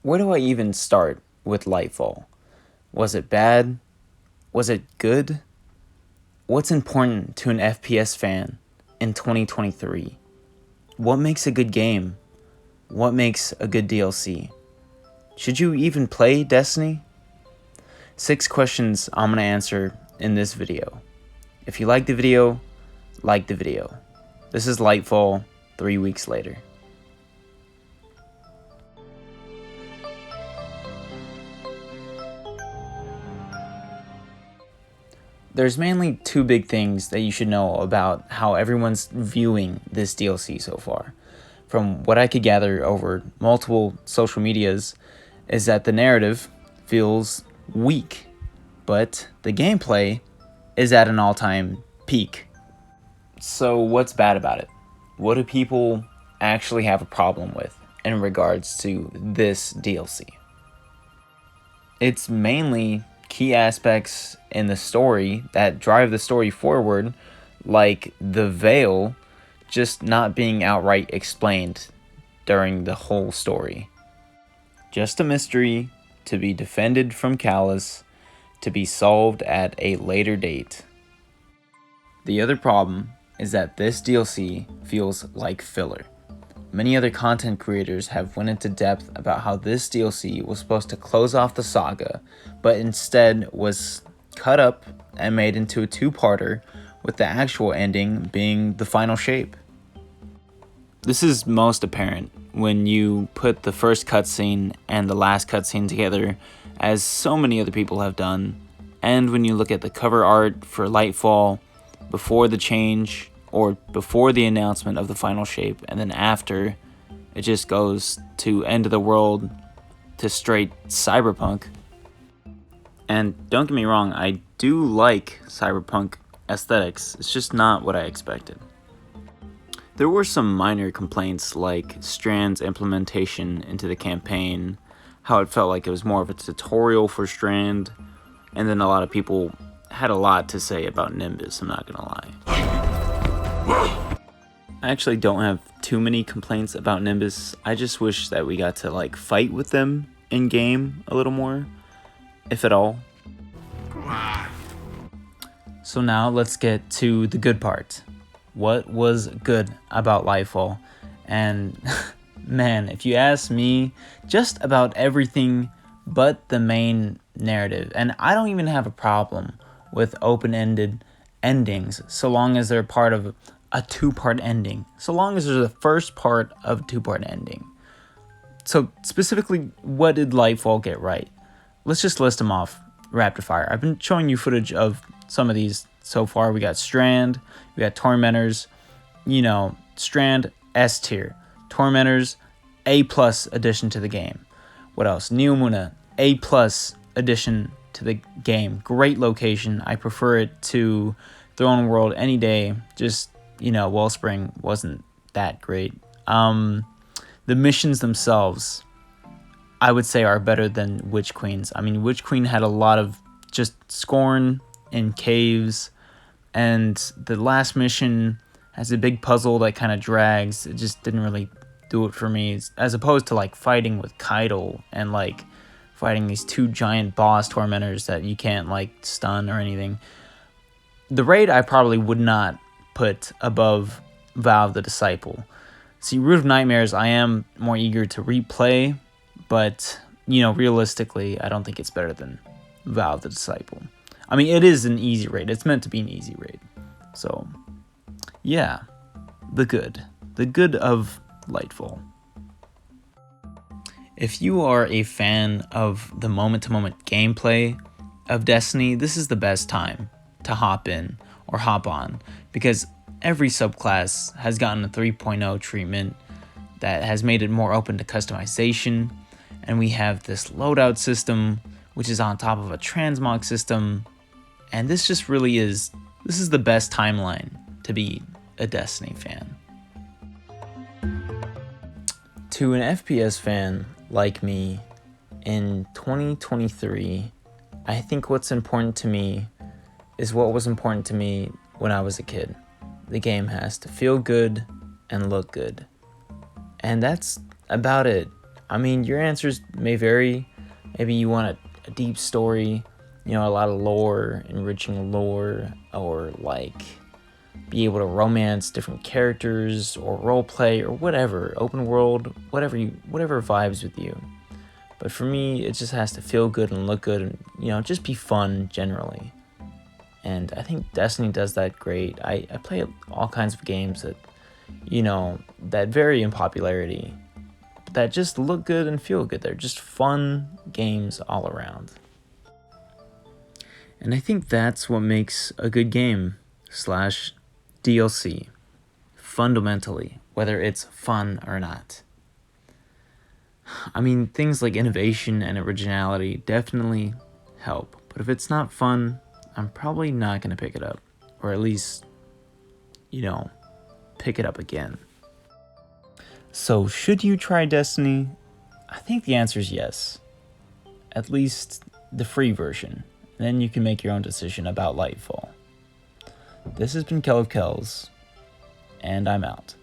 Where do I even start with Lightfall? Was it bad? Was it good? What's important to an FPS fan in 2023? What makes a good game? What makes a good DLC? Should you even play Destiny? 6 questions I'm going to answer in this video. If you like the video, like the video. This is Lightfall 3 weeks later. There's mainly 2 big things that you should know about how everyone's viewing this DLC so far. From what I could gather over multiple social medias, is that the narrative feels weak, but the gameplay is at an all-time peak. So what's bad about it? What do people actually have a problem with in regards to this DLC? It's mainly key aspects in the story that drive the story forward, like the veil just not being outright explained during the whole story. Just a mystery to be defended from Callus, to be solved at a later date. The other problem is that this DLC feels like filler. Many other content creators have went into depth about how this DLC was supposed to close off the saga, but instead was cut up and made into a 2-parter, with the actual ending being the final shape. This is most apparent when you put the first cutscene and the last cutscene together, as so many other people have done, and when you look at the cover art for Lightfall before the change, or before the announcement of the final shape, and then after, it just goes to end of the world to straight cyberpunk. And don't get me wrong, I do like cyberpunk aesthetics, it's just not what I expected. There were some minor complaints like Strand's implementation into the campaign, how it felt like it was more of a tutorial for Strand, and then a lot of people had a lot to say about Nimbus, I'm not gonna lie. I actually don't have too many complaints about Nimbus. I just wish that we got to fight with them in game a little more, if at all. So now let's get to the good part. What was good about Lightfall? And man, if you ask me, just about everything but the main narrative. And I don't even have a problem with open-ended endings so long as they're part of a 2-part ending, so long as there's a first part of a 2-part ending. So specifically, what did Lightfall get right? Let's just list them off rapid fire. I've been showing you footage of some of these so far. We got Strand, we got Tormentors, Strand S tier, Tormentors A+ addition to the game. What else? Neomuna A+ addition to the game. Great location. I prefer it to Throne World any day. Just Wellspring wasn't that great. The missions themselves, I would say, are better than Witch Queen's. I mean, Witch Queen had a lot of just scorn in caves, and the last mission has a big puzzle that kind of drags. It just didn't really do it for me, as opposed to fighting with Kaido and fighting these 2 giant boss tormentors that you can't stun or anything. The raid I probably would not put above Vow of the Disciple. See, Root of Nightmares I am more eager to replay, but realistically I don't think it's better than Vow of the Disciple. I mean, it is an easy raid. It's meant to be an easy raid. So yeah, the good of Lightfall. If you are a fan of the moment-to-moment gameplay of Destiny, this is the best time to hop in or hop on, because every subclass has gotten a 3.0 treatment that has made it more open to customization, and we have this loadout system which is on top of a transmog system, and this is the best timeline to be a Destiny fan. To an FPS fan like me in 2023, I think what's important to me is what was important to me when I was a kid. The game has to feel good and look good. And that's about it. I mean, your answers may vary. Maybe you want a deep story, a lot of lore, enriching lore, or like be able to romance different characters or role play or whatever, open world, whatever vibes with you. But for me, it just has to feel good and look good and, just be fun generally. And I think Destiny does that great. I play all kinds of games that, that vary in popularity, but that just look good and feel good. They're just fun games all around. And I think that's what makes a good game / DLC, fundamentally, whether it's fun or not. I mean, things like innovation and originality definitely help, but if it's not fun, I'm probably not going to pick it up, or at least, pick it up again. So, should you try Destiny? I think the answer is yes. At least the free version. Then you can make your own decision about Lightfall. This has been Kel of Kells, and I'm out.